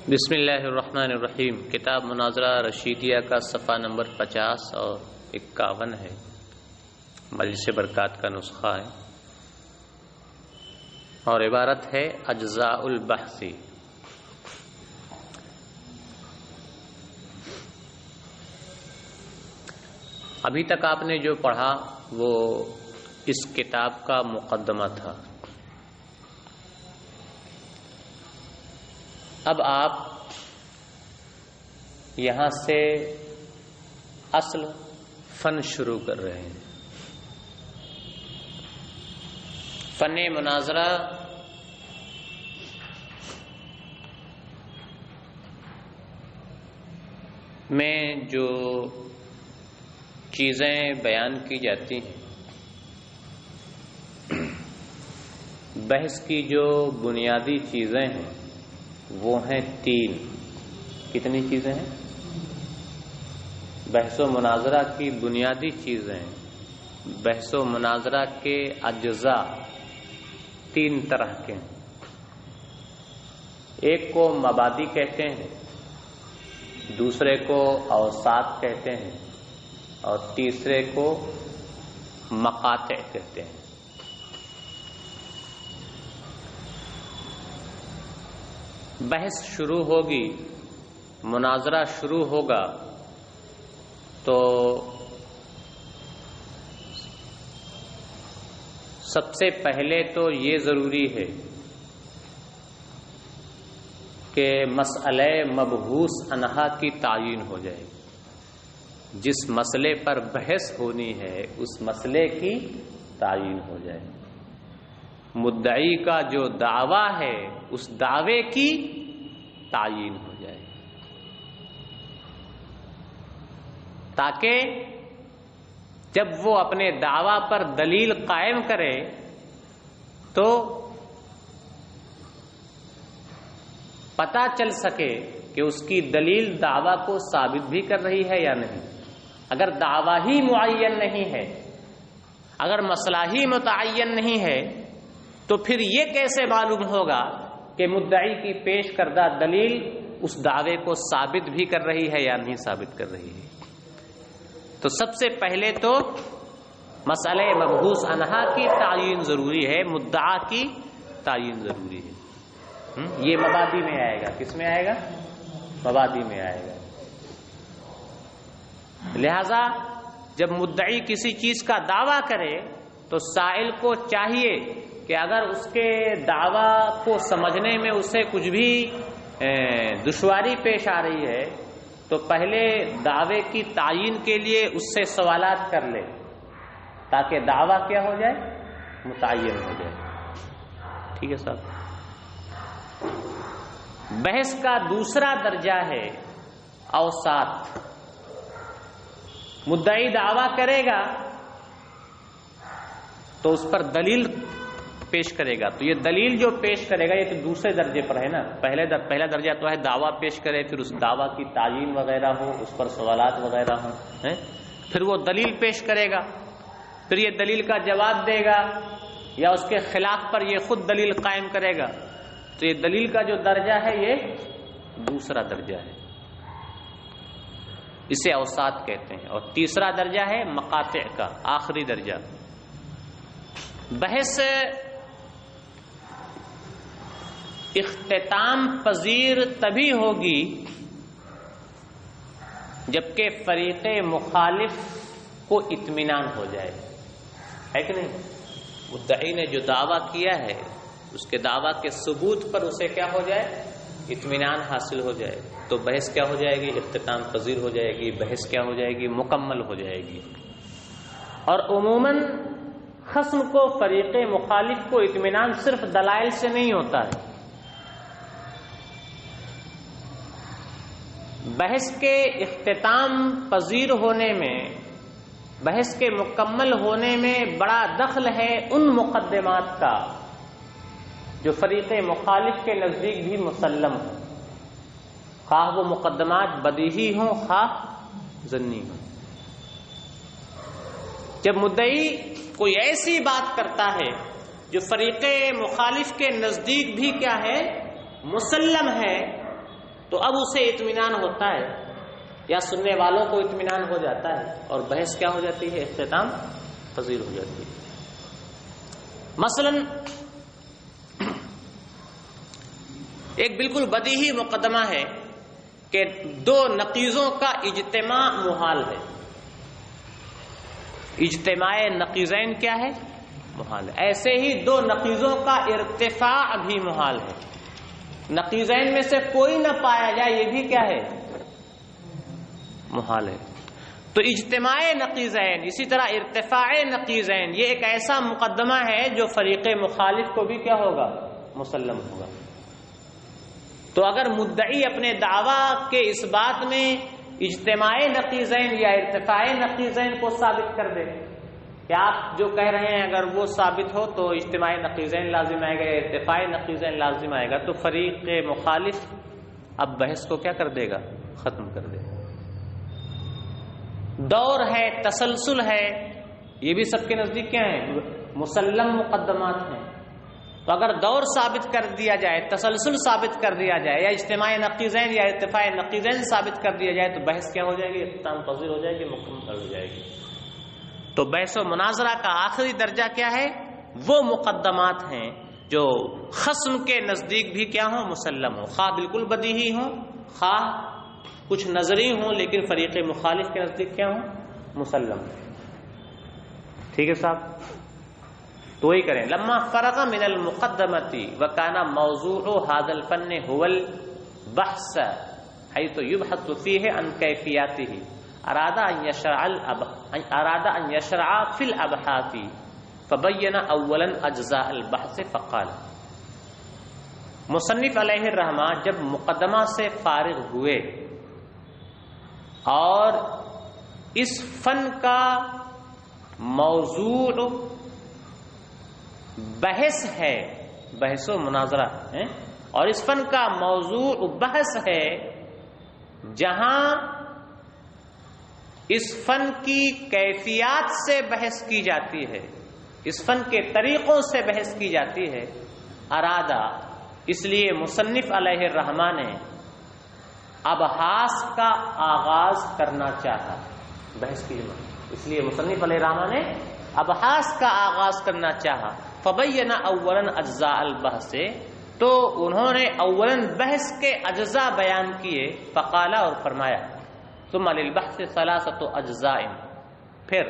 بسم اللہ الرحمن الرحیم۔ کتاب مناظرہ رشیدیہ کا صفحہ نمبر 50 اور 51 ہے، مجلس برکات کا نسخہ ہے اور عبارت ہے اجزاء البحث۔ ابھی تک آپ نے جو پڑھا وہ اس کتاب کا مقدمہ تھا۔ اب آپ یہاں سے اصل فن شروع کر رہے ہیں۔ فن مناظرہ میں جو چیزیں بیان کی جاتی ہیں، بحث کی جو بنیادی چیزیں ہیں وہ ہیں تین۔ کتنی چیزیں ہیں؟ بحث و مناظرہ کی بنیادی چیزیں، بحث و مناظرہ کے اجزاء تین طرح کے ہیں۔ ایک کو مبادی کہتے ہیں، دوسرے کو اوساط کہتے ہیں اور تیسرے کو مقاطع کہتے ہیں۔ بحث شروع ہوگی، مناظرہ شروع ہوگا تو سب سے پہلے تو یہ ضروری ہے کہ مسئلہ مبحوث عنہا کی تعیین ہو جائے۔ جس مسئلے پر بحث ہونی ہے اس مسئلے کی تعیین ہو جائے۔ مدعی کا جو دعویٰ ہے اس دعوے کی تعیین ہو جائے، تاکہ جب وہ اپنے دعویٰ پر دلیل قائم کرے تو پتہ چل سکے کہ اس کی دلیل دعویٰ کو ثابت بھی کر رہی ہے یا نہیں۔ اگر دعویٰ ہی معین نہیں ہے، اگر مسئلہ ہی متعین نہیں ہے تو پھر یہ کیسے معلوم ہوگا کہ مدعی کی پیش کردہ دلیل اس دعوے کو ثابت بھی کر رہی ہے یا نہیں ثابت کر رہی ہے؟ تو سب سے پہلے تو مسئلہ مبحوث عنہا کی تعیین ضروری ہے، مدعا کی تعیین ضروری ہے۔ یہ مبادی میں آئے گا۔ کس میں آئے گا؟ مبادی میں آئے گا۔ لہذا جب مدعی کسی چیز کا دعویٰ کرے تو سائل کو چاہیے کہ اگر اس کے دعویٰ کو سمجھنے میں اسے کچھ بھی دشواری پیش آ رہی ہے تو پہلے دعوے کی تعیین کے لیے اس سے سوالات کر لے، تاکہ دعویٰ کیا ہو جائے؟ متعین ہو جائے۔ ٹھیک ہے صاحب؟ بحث کا دوسرا درجہ ہے اوساط۔ مدعی دعویٰ کرے گا تو اس پر دلیل پیش کرے گا، تو یہ دلیل جو پیش کرے گا یہ تو دوسرے درجے پر ہے نا۔ پہلا درجہ تو ہے دعویٰ پیش کرے، پھر اس دعویٰ کی تعیین وغیرہ ہو، اس پر سوالات وغیرہ ہوں، پھر وہ دلیل پیش کرے گا، پھر یہ دلیل کا جواب دے گا یا اس کے خلاف پر یہ خود دلیل قائم کرے گا۔ تو یہ دلیل کا جو درجہ ہے یہ دوسرا درجہ ہے، اسے اوساط کہتے ہیں۔ اور تیسرا درجہ ہے مقاطع کا، آخری درجہ۔ بحث اختتام پذیر تبھی ہوگی جبکہ فریق مخالف کو اطمینان ہو جائے، ہے کہ نہیں؟ مدعی نے جو دعویٰ کیا ہے اس کے دعویٰ کے ثبوت پر اسے کیا ہو جائے؟ اطمینان حاصل ہو جائے، تو بحث کیا ہو جائے گی؟ اختتام پذیر ہو جائے گی، بحث کیا ہو جائے گی؟ مکمل ہو جائے گی۔ اور عموماً خصم کو، فریق مخالف کو اطمینان صرف دلائل سے نہیں ہوتا ہے۔ بحث کے اختتام پذیر ہونے میں، بحث کے مکمل ہونے میں بڑا دخل ہے ان مقدمات کا جو فریق مخالف کے نزدیک بھی مسلم ہو، خواہ وہ مقدمات بدیہی ہوں خواہ ظنی ہوں۔ جب مدعی کوئی ایسی بات کرتا ہے جو فریق مخالف کے نزدیک بھی کیا ہے؟ مسلم ہے، تو اب اسے اطمینان ہوتا ہے یا سننے والوں کو اطمینان ہو جاتا ہے اور بحث کیا ہو جاتی ہے؟ اختتام پذیر ہو جاتی ہے۔ مثلا ایک بالکل بدیہی مقدمہ ہے کہ دو نقیضوں کا اجتماع محال ہے۔ اجتماع نقیضین کیا ہے؟ محال ہے۔ ایسے ہی دو نقیضوں کا ارتفاع بھی محال ہے۔ نقیضین میں سے کوئی نہ پایا جائے یہ بھی کیا ہے؟ محال ہے۔ تو اجتماع نقیضین، اسی طرح ارتفاع نقیضین، یہ ایک ایسا مقدمہ ہے جو فریق مخالف کو بھی کیا ہوگا؟ مسلم ہوگا۔ تو اگر مدعی اپنے دعویٰ کے اس بات میں اجتماع نقیضین یا ارتفاع نقیضین کو ثابت کر دے کہ آپ جو کہہ رہے ہیں اگر وہ ثابت ہو تو اجتماع نقیضین لازم آئے گا یا ارتفاع نقیضین لازم آئے گا، تو فریق مخالف اب بحث کو کیا کر دے گا؟ ختم کر دے گا۔ دور ہے، تسلسل ہے، یہ بھی سب کے نزدیک کیا ہیں؟ مسلم مقدمات ہیں۔ تو اگر دور ثابت کر دیا جائے، تسلسل ثابت کر دیا جائے، یا اجتماع نقیضین یا ارتفاع نقیضین ثابت کر دیا جائے تو بحث کیا ہو جائے گی؟ اختتام پذیر ہو جائے گی، مکمل ہو جائے گی۔ تو بحث و مناظرہ کا آخری درجہ کیا ہے؟ وہ مقدمات ہیں جو خصم کے نزدیک بھی کیا ہوں؟ مسلم ہوں، خواہ بالکل بدیہی ہوں، خواہ کچھ نظری ہوں، لیکن فریق مخالف کے نزدیک کیا ہوں؟ مسلم۔ ٹھیک ہے صاحب؟ تو وہی کریں، لما فرغ من المقدمتی وکانا موضوع هذا الفن هو البحث حيث يبحث فيه عن كيفياته اراد ان يشرع في الابحاث فبين اولا اجزاء البحث فقال، مصنف علیہ الرحمہ جب مقدمہ سے فارغ ہوئے اور اس فن کا موضوع بحث ہے، بحث و مناظرہ ہے، اور اس فن کا موضوع بحث ہے جہاں اس فن کی کیفیات سے بحث کی جاتی ہے، اس فن کے طریقوں سے بحث کی جاتی ہے، ارادہ، اس لیے مصنف علیہ الرحمہ نے ابحاث کا آغاز کرنا چاہا، بحث کی اس لیے مصنف علیہ الرحمہ نے ابحاث کا آغاز کرنا چاہا۔ فبین اولا اجزاء البحث، تو انہوں نے اولا بحث کے اجزاء بیان کیے، فقالا، اور فرمایا، ثم للبحث ثلاثۃ اجزاء، پھر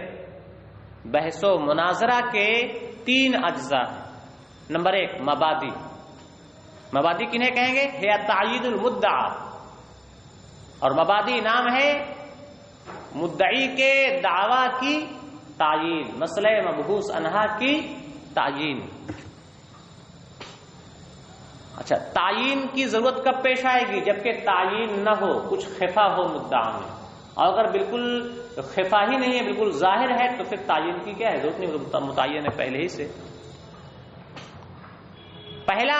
بحث و مناظرہ کے 3 اجزاء ہیں۔ نمبر 1 مبادی، مبادی کنہیں کہیں گے؟ ہے تعیین المدعا، اور مبادی نام ہے مدعی کے دعویٰ کی تعیین، مسئلہ مبحوث عنہا کی تعیین۔ اچھا، تعیین کی ضرورت کب پیش آئے گی؟ جبکہ تعیین نہ ہو، کچھ خفا ہو مدعا میں، اور اگر بالکل خفا ہی نہیں ہے، بالکل ظاہر ہے، تو پھر تعیین کی کیا ہے؟ ضرورت نہیں، متعین ہے پہلے ہی سے۔ پہلا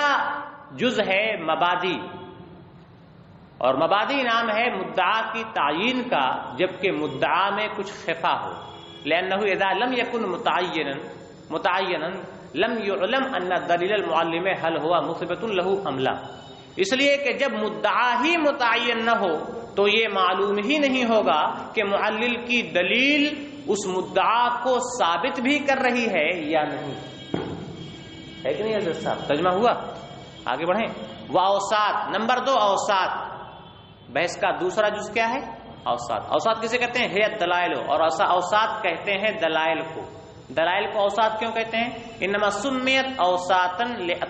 جز ہے مبادی، اور مبادی نام ہے مدعا کی تعیین کا جبکہ مدعا میں کچھ خفا ہو، لأنه اذا لم يكن متعینا لم يعلم ان دلیل المعلم هل هو مثبت له ام لا، اس لیے کہ جب مدعا ہی متعین نہ ہو تو یہ معلوم ہی نہیں ہوگا کہ معلل کی دلیل اس مدعا کو ثابت بھی کر رہی ہے یا نہیں، ہے کہ نہیں حضرت صاحب؟ ترجمہ ہوا؟ آگے بڑھیں۔ واوساط، نمبر 2 اوساط، بحث کا دوسرا جز کیا ہے؟ اوساط۔ اوساط کسے کہتے ہیں؟ ہے دلائل، اور اوساط کہتے ہیں دلائل کو۔ دلائل کو اوساط کیوں کہتے ہیں؟ انما سمیت اوساطا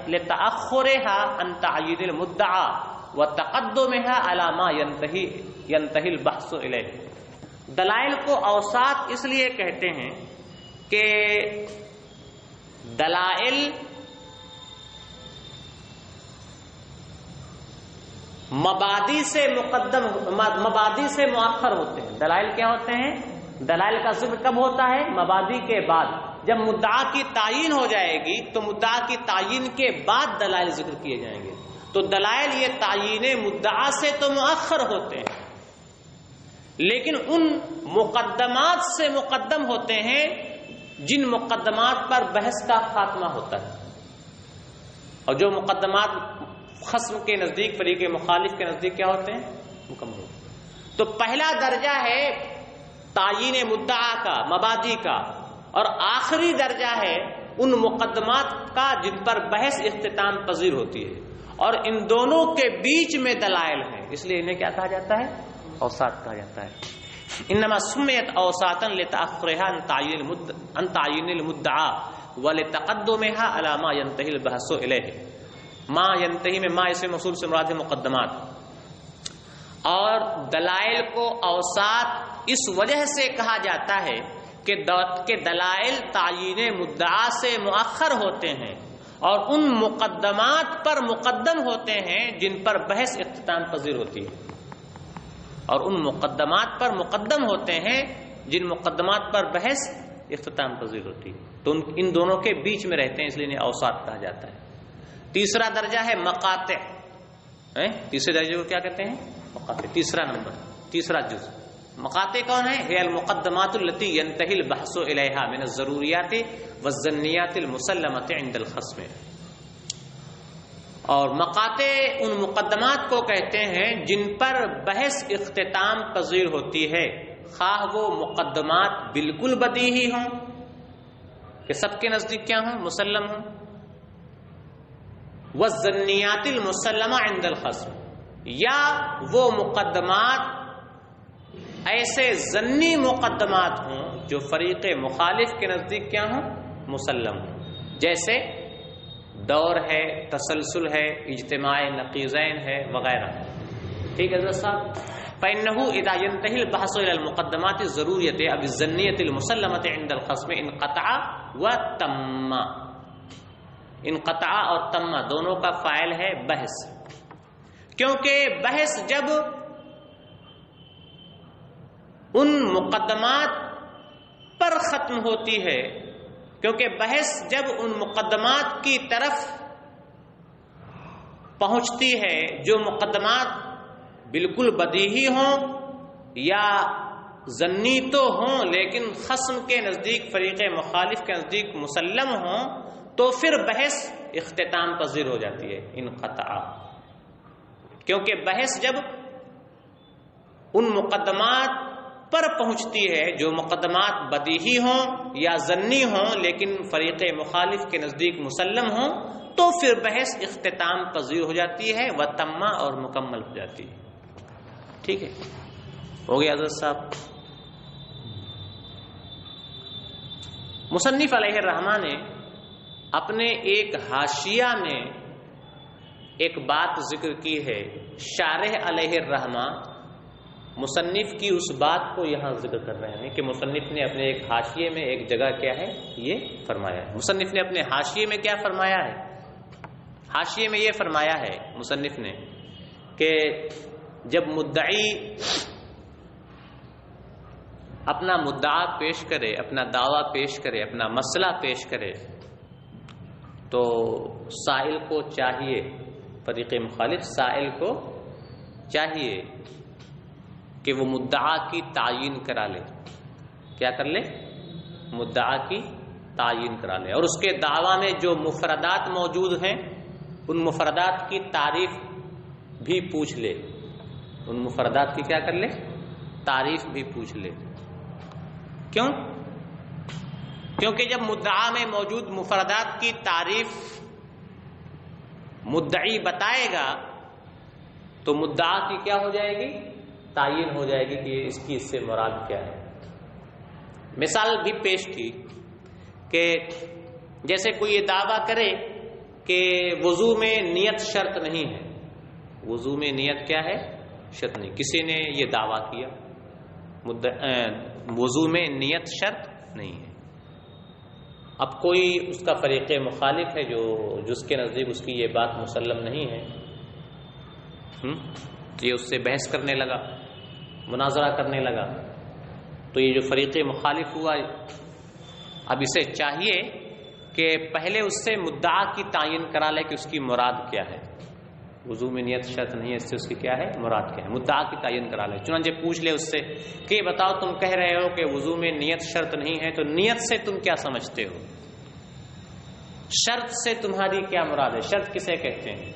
لتأخرها عن تعیین المدعا وتقدمها على ما ينتهي البحث الیہ۔ دلائل کو اوساط اس لیے کہتے ہیں کہ دلائل مبادی سے مؤخر ہوتے ہیں۔ دلائل کیا ہوتے ہیں؟ دلائل کا ذکر کب ہوتا ہے؟ مبادی کے بعد۔ جب مدعا کی تعیین ہو جائے گی تو مدعا کی تعیین کے بعد دلائل ذکر کیے جائیں گے۔ تو دلائل یہ تعیین مدعا سے تو مؤخر ہوتے ہیں، لیکن ان مقدمات سے مقدم ہوتے ہیں جن مقدمات پر بحث کا خاتمہ ہوتا ہے، اور جو مقدمات خصم کے نزدیک، فریق مخالف کے نزدیک کیا ہوتے ہیں؟ مکمل ہوتے ہیں۔ تو پہلا درجہ ہے تعیین مدعا کا، مبادی کا، اور آخری درجہ ہے ان مقدمات کا جن پر بحث اختتام پذیر ہوتی ہے، اور ان دونوں کے بیچ میں دلائل ہیں، اس لیے انہیں کیا کہا جاتا ہے؟ اوساط کہا جاتا ہے۔ انما سمیت اوساطا لتأخرها عن تعیین المدعا ولتقدمها على ما ينتهي البحث الیہ۔ ما ينتهي میں ما اسم موصول سے مراد ہے مقدمات، اور دلائل کو اوساط اس وجہ سے کہا جاتا ہے کہ دلائل تعیین مدعا سے مؤخر ہوتے ہیں اور ان مقدمات پر مقدم ہوتے ہیں جن پر بحث اختتام پذیر ہوتی ہے، اور ان مقدمات پر مقدم ہوتے ہیں جن مقدمات پر بحث اختتام پذیر ہوتی ہے، تو ان دونوں کے بیچ میں رہتے ہیں، اس لیے انہیں اوساط کہا جاتا ہے۔ تیسرا درجہ ہے مقاطع، تیسرے درجے کو کیا کہتے ہیں؟ مقاطع۔ تیسرا نمبر، تیسرا جز مقاطع کون ہے؟ هي المقدمات التي ينتهي البحث اليها من الضروریات والظنیات المسلمة عند الخصم۔ اور مقاطع ان مقدمات کو کہتے ہیں جن پر بحث اختتام پذیر ہوتی ہے، خواہ وہ مقدمات بالکل بدیہی ہوں کہ سب کے نزدیک کیا ہوں؟ مسلم ہوں، والظنیات المسلمہ عند الخصم، یا وہ مقدمات ایسے ظنی مقدمات ہوں جو فریق مخالف کے نزدیک کیا ہوں؟ مسلم ہوں، جیسے دور ہے، تسلسل ہے، اجتماع نقیضین ہے وغیرہ۔ ٹھیک ہے حضرت صاحب؟ فإنه إذا ينتهي البحث إلى المقدمات الضرورية أو الظنية المسلمة عند الخصم انقطع وتم۔ انقطع اور تم دونوں کا فاعل ہے بحث، کیونکہ بحث جب ان مقدمات پر ختم ہوتی ہے، کیونکہ بحث جب ان مقدمات کی طرف پہنچتی ہے جو مقدمات بالکل بدیہی ہوں یا ظنی تو ہوں لیکن خصم کے نزدیک، فریق مخالف کے نزدیک مسلم ہوں، تو پھر بحث اختتام پذیر ہو جاتی ہے، انقطع۔ کیونکہ بحث جب ان مقدمات پر پہنچتی ہے جو مقدمات بدیہی ہوں یا ظنی ہوں لیکن فریق مخالف کے نزدیک مسلم ہوں، تو پھر بحث اختتام پذیر ہو جاتی ہے، وتم اور مکمل ہو جاتی ہے۔ ٹھیک ہے، ہو گیا حضرت صاحب؟ مصنف علیہ الرحمہ نے اپنے ایک حاشیہ میں ایک بات ذکر کی ہے، شارح علیہ الرحمہ مصنف کی اس بات کو یہاں ذکر کر رہے ہیں کہ مصنف نے اپنے ایک حاشیے میں ایک جگہ کیا ہے یہ فرمایا ہے۔ مصنف نے اپنے حاشیے میں کیا فرمایا ہے؟ حاشیے میں یہ فرمایا ہے مصنف نے کہ جب مدعی اپنا مدعا پیش کرے، اپنا دعویٰ پیش کرے، اپنا مسئلہ پیش کرے، تو سائل کو چاہیے، فریق مخالف سائل کو چاہیے کہ وہ مدعا کی تعیین کرا لے۔ کیا کر لے؟ مدعا کی تعیین کرا لے، اور اس کے دعویٰ میں جو مفردات موجود ہیں ان مفردات کی تعریف بھی پوچھ لے، ان مفردات کی کیا کر لے؟ تعریف بھی پوچھ لے۔ کیوں؟ کیونکہ جب مدعا میں موجود مفردات کی تعریف مدعی بتائے گا تو مدعا کی کیا ہو جائے گی؟ تعین ہو جائے گی کہ اس کی اس سے مراد کیا ہے۔ مثال بھی پیش کی کہ جیسے کوئی یہ دعویٰ کرے کہ وضو میں نیت شرط نہیں ہے، وضو میں نیت کیا ہے؟ شرط نہیں۔ کسی نے یہ دعویٰ کیا وضو میں نیت شرط نہیں ہے، اب کوئی اس کا فریق مخالف ہے جو جس کے نزدیک اس کی یہ بات مسلم نہیں ہے، یہ اس سے بحث کرنے لگا، مناظرہ کرنے لگا، تو یہ جو فریق مخالف ہوا اب اسے چاہیے کہ پہلے اس سے مدعا کی تعین کرا لے کہ اس کی مراد کیا ہے۔ وضو میں نیت شرط نہیں ہے، اس سے اس کی کیا ہے؟ مراد کیا ہے؟ مدعا کی تعین کرا لے، چنانچہ پوچھ لے اس سے کہ بتاؤ تم کہہ رہے ہو کہ وضو میں نیت شرط نہیں ہے، تو نیت سے تم کیا سمجھتے ہو؟ شرط سے تمہاری کیا مراد ہے؟ شرط کسے کہتے ہیں؟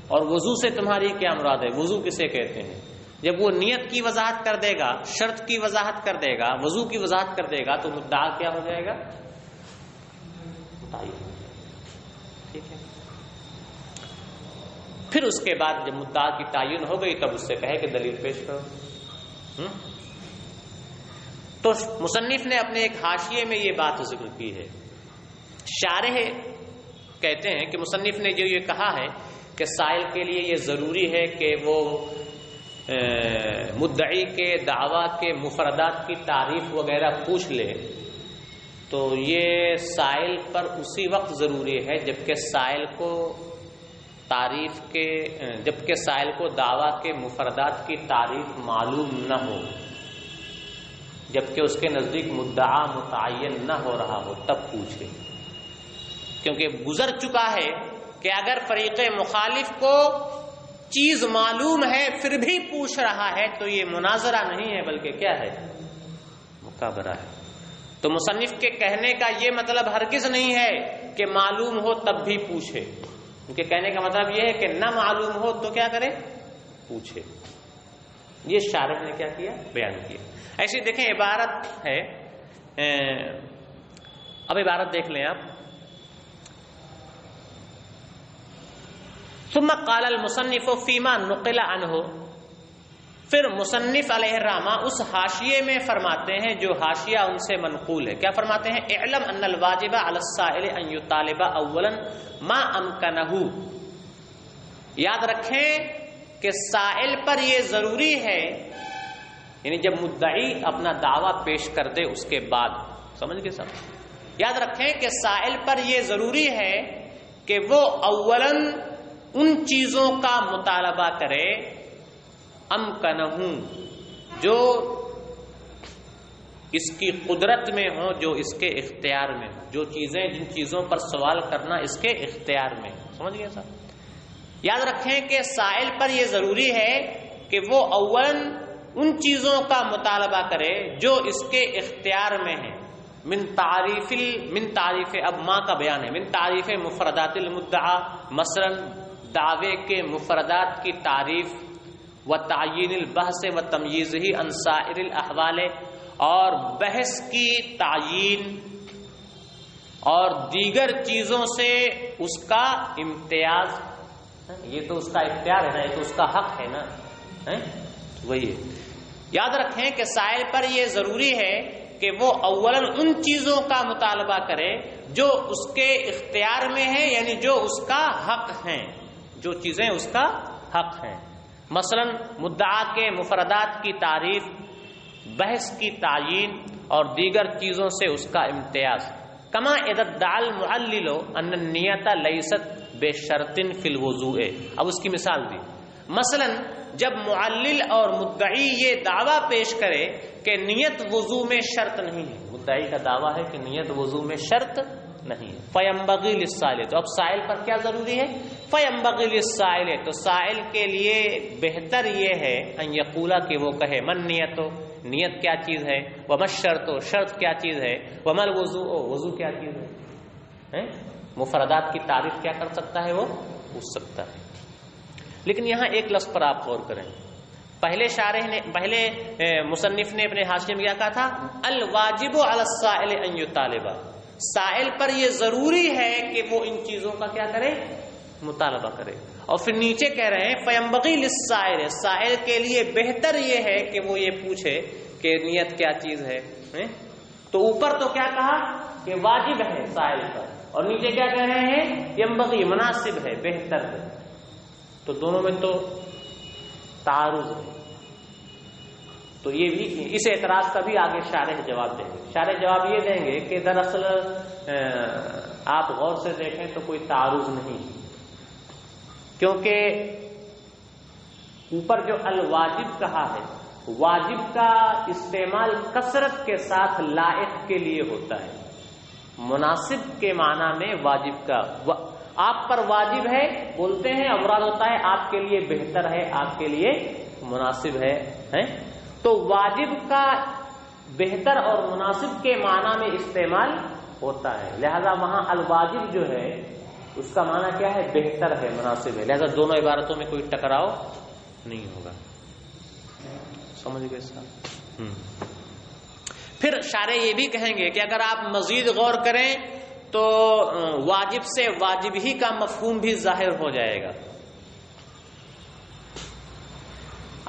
اور وضو سے تمہاری کیا مراد ہے، وضو کسے کہتے ہیں؟ جب وہ نیت کی وضاحت کر دے گا، شرط کی وضاحت کر دے گا، وضو کی وضاحت کر دے گا تو مدعا کیا ہو جائے گا؟ متعین ہو جائے گا. ٹھیک ہے. پھر اس کے بعد جب مدعا کی تعین ہو گئی تب اس سے کہے کہ دلیل پیش کرو. تو مصنف نے اپنے ایک حاشیے میں یہ بات ذکر کی ہے. شارح کہتے ہیں کہ مصنف نے جو یہ کہا ہے کہ سائل کے لیے یہ ضروری ہے کہ وہ مدعی کے دعویٰ کے مفردات کی تعریف وغیرہ پوچھ لے، تو یہ سائل پر اسی وقت ضروری ہے جبکہ سائل کو دعویٰ کے مفردات کی تعریف معلوم نہ ہو، جبکہ اس کے نزدیک مدعا متعین نہ ہو رہا ہو، تب پوچھے. کیونکہ گزر چکا ہے کہ اگر فریق مخالف کو چیز معلوم ہے پھر بھی پوچھ رہا ہے تو یہ مناظرہ نہیں ہے بلکہ کیا ہے؟ مکابرہ ہے. تو مصنف کے کہنے کا یہ مطلب ہرگز نہیں ہے کہ معلوم ہو تب بھی پوچھے. ان کے کہنے کا مطلب یہ ہے کہ نہ معلوم ہو تو کیا کرے؟ پوچھے. یہ شارح نے کیا کیا؟ بیان کیا. ایسی دیکھیں عبارت ہے، اب عبارت دیکھ لیں آپ. ثم قال المصنف فيما نقل عنه، پھر مصنف علیہ الرحمہ اس حاشیے میں فرماتے ہیں جو حاشیہ ان سے منقول ہے. کیا فرماتے ہیں؟ اعلم ان الواجب علی السائل ان يطالب اولا ما امکنہ. یاد رکھیں کہ سائل پر یہ ضروری ہے، یعنی جب مدعی اپنا دعویٰ پیش کر دے اس کے بعد، سمجھ گئے سب؟ یاد رکھیں کہ سائل پر یہ ضروری ہے کہ وہ اولاً ان چیزوں کا مطالبہ کرے امکنہ، جو اس کی قدرت میں ہوں، جو اس کے اختیار میں ہوں، جو چیزیں جن چیزوں پر سوال کرنا اس کے اختیار میں. سمجھ گئے صاحب؟ یاد رکھیں کہ سائل پر یہ ضروری ہے کہ وہ اولاً ان چیزوں کا مطالبہ کرے جو اس کے اختیار میں ہیں. من تعریف اب ماں کا بیان ہے. من تعریف مفردات المدعا، مثلا دعوے کے مفردات کی تعریف، و تعیین البحث و تمییزہ عن سائر الاحوال، اور بحث کی تعیین اور دیگر چیزوں سے اس کا امتیاز. یہ تو اس کا اختیار ہے نا، یہ تو اس کا حق ہے نا، وہی ہے. یاد رکھیں کہ سائل پر یہ ضروری ہے کہ وہ اولاً ان چیزوں کا مطالبہ کرے جو اس کے اختیار میں ہے، یعنی جو اس کا حق ہیں، جو چیزیں اس کا حق ہیں. مثلا مدعا کے مفردات کی تعریف، بحث کی تعیین اور دیگر چیزوں سے اس کا امتیاز. کما اذا ادعى المعلل ان النیت لیست بشرط فی الوضوء. اب اس کی مثال دی. مثلا جب معلل اور مدعی یہ دعویٰ پیش کرے کہ نیت وضو میں شرط نہیں ہے، مدعی کا دعویٰ ہے کہ نیت وضو میں شرط نہیں ہے. فینبغی للسائل، تو اب سائل پر کیا ضروری ہے؟ فینبغی للسائل، تو سائل کے لیے بہتر یہ ہے ان یقولا کہ وہ کہے من نیتو، نیت کیا چیز ہے، وما الشرط، شرط کیا چیز ہے، وما الوضوء، وضو کیا چیز ہے. مفردات کی تعریف کیا کر سکتا ہے؟ وہ پوچھ سکتا ہے. لیکن یہاں ایک لفظ پر آپ غور کریں. پہلے مصنف نے اپنے حاشیے میں کیا کہا تھا؟ الواجب علی السائل ان یطالب. سائل پر یہ ضروری ہے کہ وہ ان چیزوں کا کیا کرے؟ مطالبہ کرے. اور پھر نیچے کہہ رہے ہیں فینبغی للسائل، سائل کے لیے بہتر یہ ہے کہ وہ یہ پوچھے کہ نیت کیا چیز ہے. تو اوپر تو کیا کہا کہ واجب ہے سائل پر، اور نیچے کیا کہہ رہے ہیں؟ ینبغی، مناسب ہے، بہتر ہے. تو دونوں میں تو تعارض ہے. تو یہ بھی اس اعتراض کا بھی آگے شارح جواب دیں گے. شارح جواب یہ دیں گے کہ دراصل آپ غور سے دیکھیں تو کوئی تعارض نہیں، کیونکہ اوپر جو الواجب کہا ہے، واجب کا استعمال کثرت کے ساتھ لائق کے لیے ہوتا ہے. مناسب کے معنی میں واجب کا، آپ پر واجب ہے بولتے ہیں، امراد ہوتا ہے آپ کے لیے بہتر ہے، آپ کے لیے مناسب ہے. تو واجب کا بہتر اور مناسب کے معنی میں استعمال ہوتا ہے. لہذا وہاں الواجب جو ہے اس کا معنی کیا ہے؟ بہتر ہے، مناسب ہے، لہذا دونوں عبارتوں میں کوئی ٹکراؤ نہیں ہوگا. سمجھ گئے صاحب؟ پھر شارح یہ بھی کہیں گے کہ اگر آپ مزید غور کریں تو واجب سے واجب ہی کا مفہوم بھی ظاہر ہو جائے گا.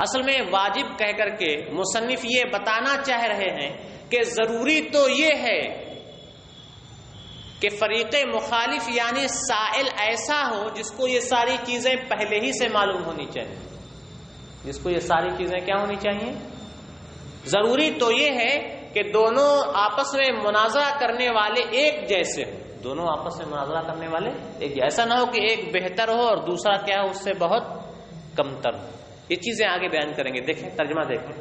اصل میں واجب کہہ کر کے مصنف یہ بتانا چاہ رہے ہیں کہ ضروری تو یہ ہے کہ فریق مخالف یعنی سائل ایسا ہو جس کو یہ ساری چیزیں پہلے ہی سے معلوم ہونی چاہیے. جس کو یہ ساری چیزیں کیا ہونی چاہیے؟ ضروری تو یہ ہے کہ دونوں آپس میں مناظرہ کرنے والے ایک جیسے ہوں. دونوں آپس میں مناظرہ کرنے والے ایک جیسے، ایسا نہ ہو کہ ایک بہتر ہو اور دوسرا کیا ہو، اس سے بہت کمتر ہو. یہ چیزیں آگے بیان کریں گے. دیکھیں ترجمہ دیکھیں.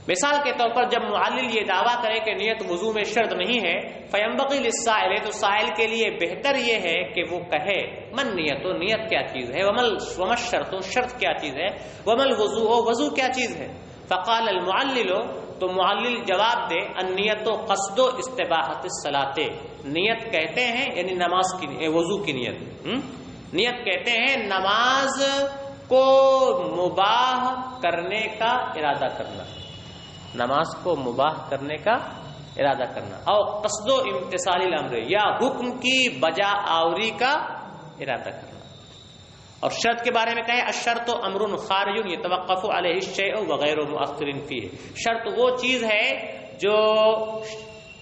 مثال کے طور پر جب معلل یہ دعویٰ کرے کہ نیت وضو میں شرط نہیں ہے، فینبغی للسائل، تو سائل کے لیے بہتر یہ ہے کہ وہ کہے من نیت، و نیت کیا چیز ہے، ومل شرط، شرط کیا چیز ہے، ومل وضو، وضو کیا چیز ہے. فقال المعلل، تو معلل جواب دے النیت و قصد و استباحت الصلاۃ، نیت کہتے ہیں یعنی نماز کی، وضو کی نیت. نیت کہتے ہیں نماز کو مباح کرنے کا ارادہ کرنا، نماز کو مباح کرنے کا ارادہ کرنا، اور قصد و امتثال الامر، یا حکم کی بجا آوری کا ارادہ کرنا. اور شرط کے بارے میں کہے الشرط امر خارج یتوقف علیہ الشیء وغیر مؤثر فیہ، شرط وہ چیز ہے جو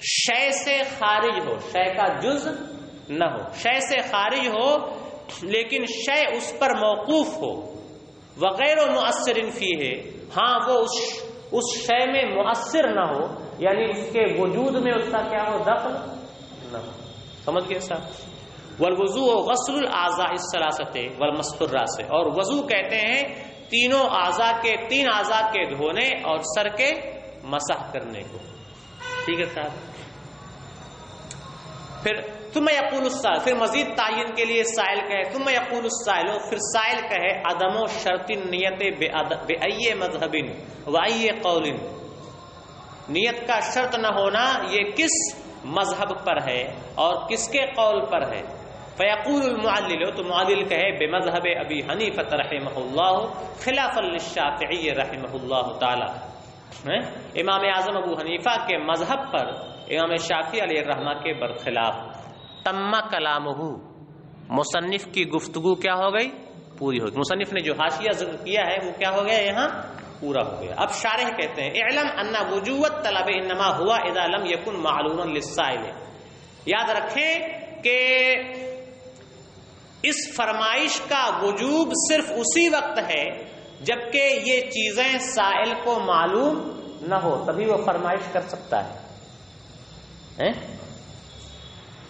شے سے خارج ہو، شے کا جز نہ ہو، شے سے خارج ہو لیکن شے اس پر موقوف ہو، وغیر مؤثر فیہ، ہاں وہ اس شے میں مؤثر نہ ہو، یعنی اس کے وجود میں اس کا کیا ہو، دخل نہ ہو. سمجھ گئے صاحب؟ والوضوء غسل الاعضاء الثلاثه والمسح الراس، اور وضو کہتے ہیں تینوں اعضاء کے، تین اعضاء کے دھونے اور سر کے مسح کرنے کو. ٹھیک ہے صاحب؟ پھر ثم یقول السائل، پھر مزید تعین کے لیے سائل کہے ثم یقول السائل، پھر سائل کہے عدم شرط النیت بأی مذہب وأی قول، نیت کا شرط نہ ہونا یہ کس مذہب پر ہے اور کس کے قول پر ہے. فیقول المعلل، تو معلل کہے بمذہب ابی حنیفہ رحمہ اللہ خلافا للشافعی رحمہ اللہ تعالی، امام اعظم ابو حنیفہ کے مذہب پر امام شافعی علیہ الرحمہ کے برخلاف. تم کلامہ، مصنف کی گفتگو کیا ہو گئی؟ پوری ہو گئی. مصنف نے جو حاشیہ ذکر کیا ہے وہ کیا ہو گیا؟ یہاں پورا ہو گیا. اب شارح کہتے ہیں اعلم ان وجوب طلب انما ہوا اذا لم يكن معلوما للسائل، یاد رکھیں کہ اس فرمائش کا وجوب صرف اسی وقت ہے جبکہ یہ چیزیں سائل کو معلوم نہ ہو، تبھی وہ فرمائش کر سکتا ہے.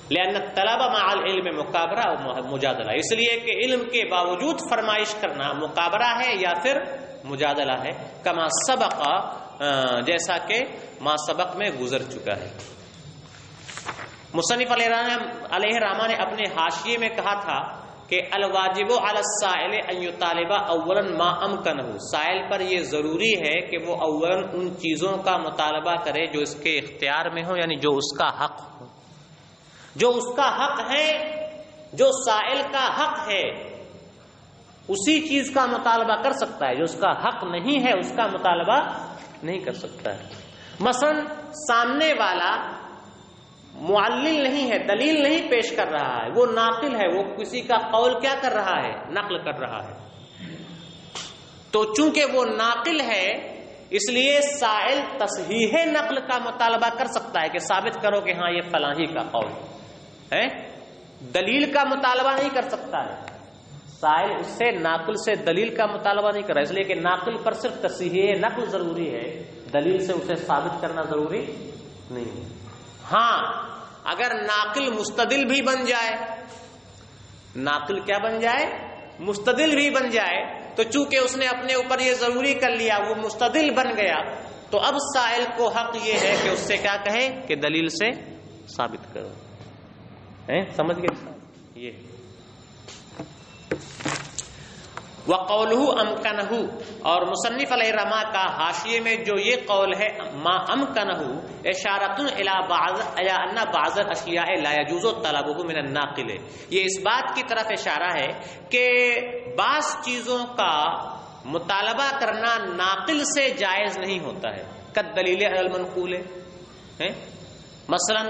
لأن الطلب مع العلم مکابرہ اور مجادلہ، اس لیے کہ علم کے باوجود فرمائش کرنا مکابرہ ہے یا پھر مجادلہ ہے. کما سبق، جیسا کہ ما سبق میں گزر چکا ہے. مصنف علیہ الرحمہ نے اپنے حاشیے میں کہا تھا کہ الواجب علی السائل ان یطالب اولا ما امکنہ، سائل پر یہ ضروری ہے کہ وہ اولا ان چیزوں کا مطالبہ کرے جو اس کے اختیار میں ہو، یعنی جو اس کا حق ہو. جو اس کا حق ہے، جو سائل کا حق ہے اسی چیز کا مطالبہ کر سکتا ہے، جو اس کا حق نہیں ہے اس کا مطالبہ نہیں کر سکتا ہے. مثلا سامنے والا معلل نہیں ہے، دلیل نہیں پیش کر رہا ہے، وہ ناقل ہے، وہ کسی کا قول کیا کر رہا ہے؟ نقل کر رہا ہے. تو چونکہ وہ ناقل ہے اس لیے سائل تصحیح نقل کا مطالبہ کر سکتا ہے کہ ثابت کرو کہ ہاں یہ فلاں ہی کا قول ہے. دلیل کا مطالبہ نہیں کر سکتا ہے سائل، اس سے ناقل سے دلیل کا مطالبہ نہیں کر رہا، اس لیے کہ ناقل پر صرف تصحیح نقل ضروری ہے، دلیل سے اسے ثابت کرنا ضروری نہیں ہے. ہاں اگر ناقل مستدل بھی بن جائے، ناقل کیا بن جائے؟ مستدل بھی بن جائے، تو چونکہ اس نے اپنے اوپر یہ ضروری کر لیا، وہ مستدل بن گیا، تو اب سائل کو حق یہ ہے کہ اس سے کیا کہے کہ دلیل سے ثابت کرو. سمجھ گئے؟ یہ وَقَوْلُهُ أَمْكَنَهُ، اور مصنف علیہ الرحمہ کا حاشیے میں جو یہ قول ہے ما أَمْكَنَهُ اشارۃ الی ان بعض الاشیاء لا يجوز طلبه من الناقل، یہ اس بات کی طرف اشارہ ہے کہ بعض چیزوں کا مطالبہ کرنا ناقل سے جائز نہیں ہوتا ہے، کالدلیل علی المنقول، مثلا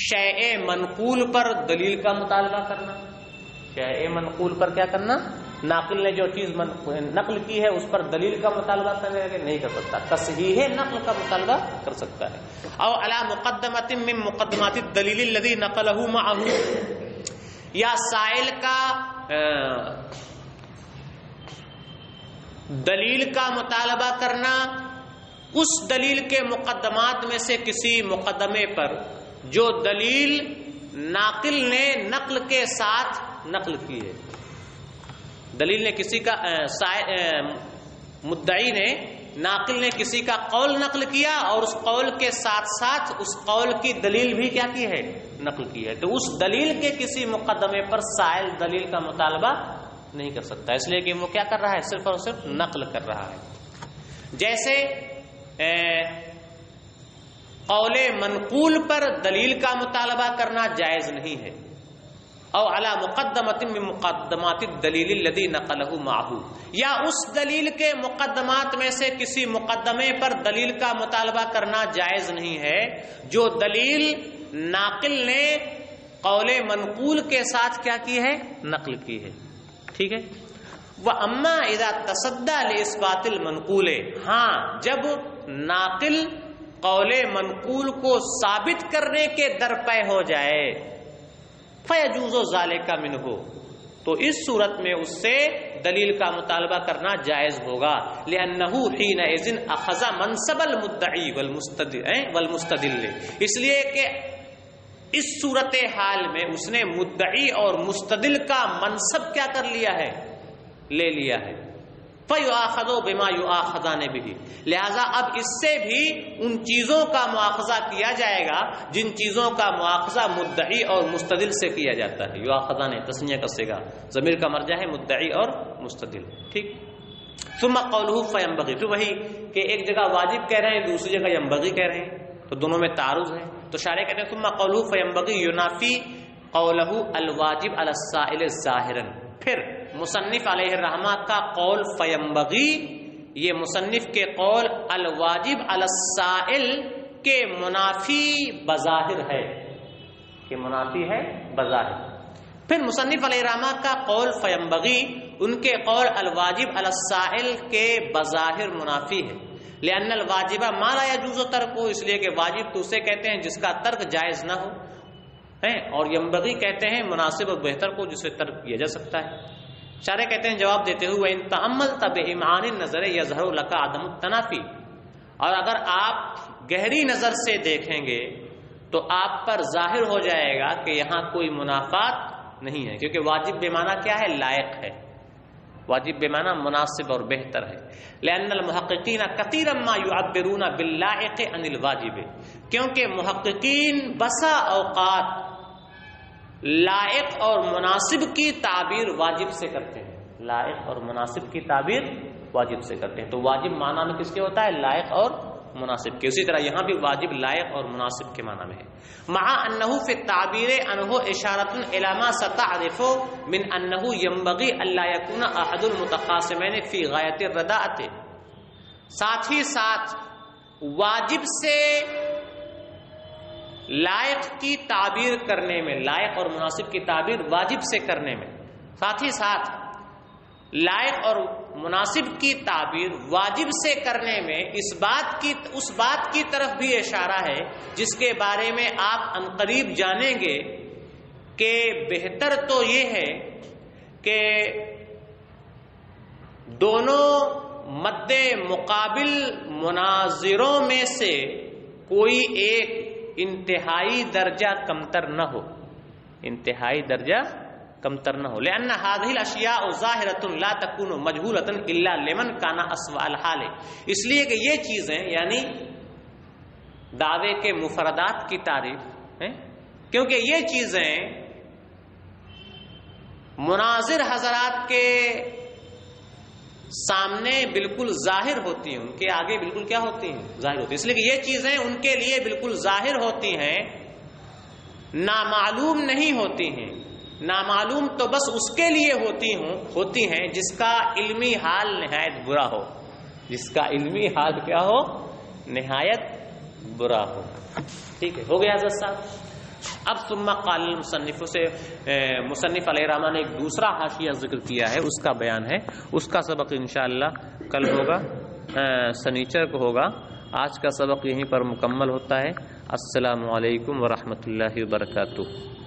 شیء منقول پر دلیل کا مطالبہ کرنا، شیء منقول پر کیا کرنا، ناقل نے جو چیز نقل کی ہے اس پر دلیل کا مطالبہ کرنے کے نہیں کر سکتا، تصحیح نقل کا مطالبہ کر سکتا ہے، او علی مقدمۃ من مقدمات الدلیل الذی نقلہ معہ، یا سائل کا دلیل کا مطالبہ کرنا اس دلیل کے مقدمات میں سے کسی مقدمے پر جو دلیل ناقل نے نقل کے ساتھ نقل کی ہے، دلیل نے کسی کا مدعی نے ناقل نے کسی کا قول نقل کیا اور اس قول کے ساتھ ساتھ اس قول کی دلیل بھی کیا کی ہے، نقل کی ہے، تو اس دلیل کے کسی مقدمے پر سائل دلیل کا مطالبہ نہیں کر سکتا، اس لیے کہ وہ کیا کر رہا ہے، صرف اور صرف نقل کر رہا ہے۔ جیسے قول منقول پر دلیل کا مطالبہ کرنا جائز نہیں ہے، او علی مقدمۃ من مقدمات الدلیل الذی نقلہ معہ، یا اس دلیل کے مقدمات میں سے کسی مقدمے پر دلیل کا مطالبہ کرنا جائز نہیں ہے جو دلیل ناقل نے قول منقول کے ساتھ کیا کی ہے، نقل کی ہے، ٹھیک ہے۔ وَأَمَّا إِذَا تَصَدَّى لِإِثْبَاتِ الْمَنْقُولِ، ہاں جب ناقل قول منقول کو ثابت کرنے کے درپے ہو جائے، فَيَجُوزُ ذَلِكَ مِنْهُ، تو اس صورت میں اس سے دلیل کا مطالبہ کرنا جائز ہوگا، لِأَنَّهُ حِينَئِذٍ أَخَذَ مَنْصَبَ الْمُدَّعِي وَالْمُسْتَدِلِّ، اس لیے کہ اس صورتحال میں اس نے مدعی اور مستدل کا منصب کیا کر لیا ہے، لے لیا ہے، فَيُؤَاخَذُ بِمَا يُؤَاخَذَانِ بِهِ، لہذا اب اس سے بھی ان چیزوں کا مواخذہ کیا جائے گا جن چیزوں کا مواخذہ مدعی اور مستدل سے کیا جاتا ہے، یؤاخذان تسنیہ کا صیغہ، ضمیر کا مرجع ہے مدعی اور مستدل، ٹھیک۔ ثم قوله فینبغی، تو وہی کہ ایک جگہ واجب کہہ رہے ہیں دوسری جگہ ینبغی کہہ رہے ہیں، تو دونوں میں تعارض ہے، تو شارح کہتے ہیں ثم قوله فینبغی ینافی قوله الواجب علی السائل ظاہرا، پھر مصنف علیہ الرحمہ کا قول فینبغی، یہ مصنف کے قول الواجب علی السائل کے منافی بظاہر ہے، کہ منافی ہے بظاہر، پھر مصنف علیہ الرحمہ کا قول فینبغی ان کے قول الواجب علی السائل کے بظاہر منافی ہے، لأن الواجب ما لا يجوز ترکہ، اس لیے کہ واجب تو اسے کہتے ہیں جس کا ترک جائز نہ ہو، اور ینبغی کہتے ہیں مناسب اور بہتر کو جسے ترک کیا جا سکتا ہے۔ شارح کہتے ہیں جواب دیتے ہوئے ان تأملت بإمعان النظر یظہر لک عدم التنافی، اور اگر آپ گہری نظر سے دیکھیں گے تو آپ پر ظاہر ہو جائے گا کہ یہاں کوئی منافات نہیں ہے، کیونکہ واجب بے معنی کیا ہے، لائق ہے، واجب بے معنی مناسب اور بہتر ہے، لأن المحققین کثیرا ما یعبرون باللائق عن الواجب، کیونکہ محققین بسا اوقات لائق اور مناسب کی تعبیر واجب سے کرتے ہیں، لائق اور مناسب کی تعبیر واجب سے کرتے ہیں، تو واجب معنی میں کس کے ہوتا ہے، لائق اور مناسب کے، اسی طرح یہاں بھی واجب لائق اور مناسب کے معنی میں ہے، مع انہ فی التعبیر انہ اشارۃ الی ما ستعرف من انہ ینبغی الا یکون احد المتخاصمین فی غایۃ الرداءۃ، ساتھ ہی ساتھ واجب سے لائق کی تعبیر کرنے میں، لائق اور مناسب کی تعبیر واجب سے کرنے میں، ساتھ ہی ساتھ لائق اور مناسب کی تعبیر واجب سے کرنے میں اس بات کی طرف بھی اشارہ ہے جس کے بارے میں آپ عنقریب جانیں گے کہ بہتر تو یہ ہے کہ دونوں مد مقابل مناظروں میں سے کوئی ایک انتہائی درجہ کمتر نہ ہو، انتہائی درجہ کمتر نہ ہو، لأن هذه الاشیاء ظاہرۃ لا تکون مجہولۃ الا لمن کان اسوأ الحال، اس لیے کہ یہ چیزیں یعنی دعوے کے مفردات کی تعریف ہیں، کیونکہ یہ چیزیں مناظر حضرات کے سامنے بالکل ظاہر ہوتی ہیں، ان کے آگے بالکل کیا ہوتی ہیں؟ ظاہر ہوتی ہیں، اس لیے کہ یہ چیزیں ان کے لیے بالکل ظاہر ہوتی ہیں، نامعلوم نہیں ہوتی ہیں۔ نامعلوم تو بس اس کے لیے ہوتی ہیں جس کا علمی حال نہایت برا ہو، جس کا علمی حال کیا ہو؟ نہایت برا ہو۔ ٹھیک ہے، ہو گیا حضرت صاحب۔ اب ثم قال المصنف سے مصنف علیہ الرحمٰن نے ایک دوسرا حاشیہ ذکر کیا ہے، اس کا بیان ہے، اس کا سبق انشاءاللہ کل ہوگا، سنیچر کو ہوگا۔ آج کا سبق یہیں پر مکمل ہوتا ہے۔ السلام علیکم ورحمۃ اللہ وبرکاتہ۔